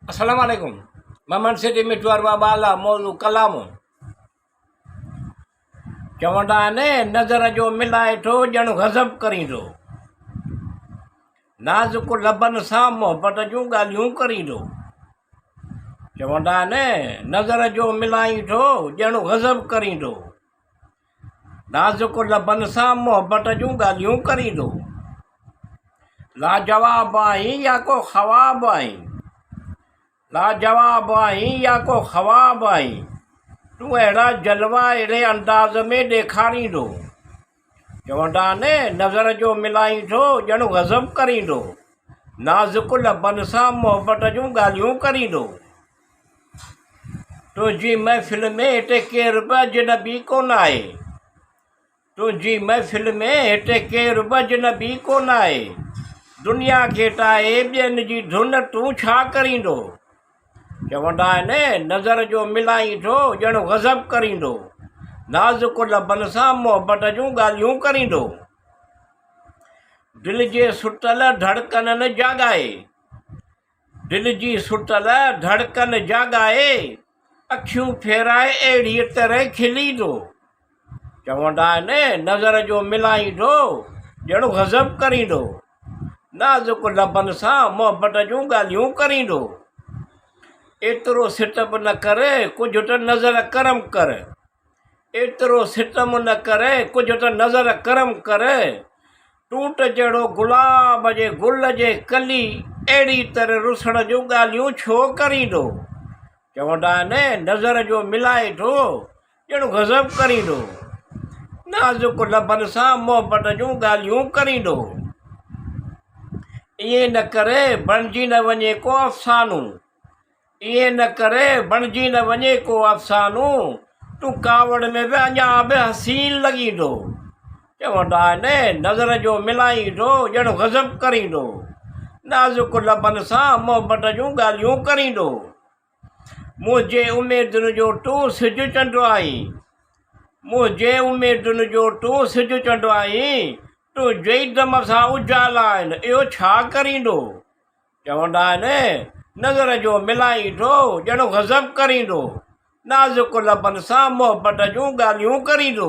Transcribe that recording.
अस्सलाम वालेकुम। ममन सिटी मिठवार बाला मौलू कलाम चवंदा आहिनि नज़र जो मिलाए थो ॼण गज़ब करींदो, नाज़ुक लबनि सां मोहबत जूं ॻाल्हियूं करींदो। चवंदा आहिनि नज़र जो मिलाई थो ॼण गज़ब करींदो, नाज़ुक लबनि सां मोहबत जूं ॻाल्हियूं करींदो। लाजवाब आहीं या को ख़वाब आहीं, लाजवाब आहीं या को ख़वाब आहीं, तूं अहिड़ा जलवा अहिड़े अंदाज़ में ॾेखारींदो। चवंदा आहिनि नज़र जो मिलाई थो ॼण गज़ब करींदो, नाज़ुक लबनि सां मोहबत जूं ॻाल्हियूं करींदो। तुंहिंजी महफ़िल में हिते केर बि अजनबी कोन आहे, तुंहिंजी महफ़िल में हिते केर बि अजनबी कोन आहे, दुनिया खे टाहे ॿियनि जी धुन तूं छा करींदो। चवंदा आहिनि नज़र जो मिलाई थो ॼण गज़ब करींदो, नाज़ुक लबनि सां मोहबत जूं ॻाल्हियूं करींदो। दिलि जे सुतल धड़कननि जाॻाए, दिलि जी सुतल धड़कन जाॻाए, अखियूं फेराए अहिड़ीअ तरह खिलींदो। चवंदा आहिनि नज़र जो मिलाई थो ॼण गज़ब करींदो, नाज़ुक लबनि सां मोहबत जूं ॻाल्हियूं करींदो। एतिरो सितम न करे कुझु त नज़र करम कर, एतिरो सितम न करे कुझु त नज़र करम कर, तूं त जहिड़ो गुलाब जे गुल जे कली अहिड़ी तरह रुसण जूं ॻाल्हियूं छो करींदो। चवंदा आहिनि नज़र जो मिलाए थो ॼण गज़ब करींदो, नाज़ुक लबनि सां मोहबत जूं ॻाल्हियूं करींदो। ईअं न करे बणिजी न वञे को अफ़सानू, ईअं न करे बणिजी न वञे को अफ़सानू, तूं कावड़ में बि अञा बि हसीन लॻींदो। चवंदा आहिनि नज़र जो मिलाई थो ॼण गज़ब करींदो, नाज़ुक लबनि सां मोहबत जूं ॻाल्हियूं करींदो। मुंहिंजे उमेदुनि जो तूं सिजु चंडु आहीं, मुंहिंजे उमेदुनि जो तूं सिजु चंडु आहीं, तूं जई दम सां उजाला आहिनि इहो छा करींदो। चवंदा आहिनि नज़र जो मिलाई थो ॼण गज़ब करींदो, नाज़ुक लबनि सां मोहबत जूं ॻाल्हियूं करींदो।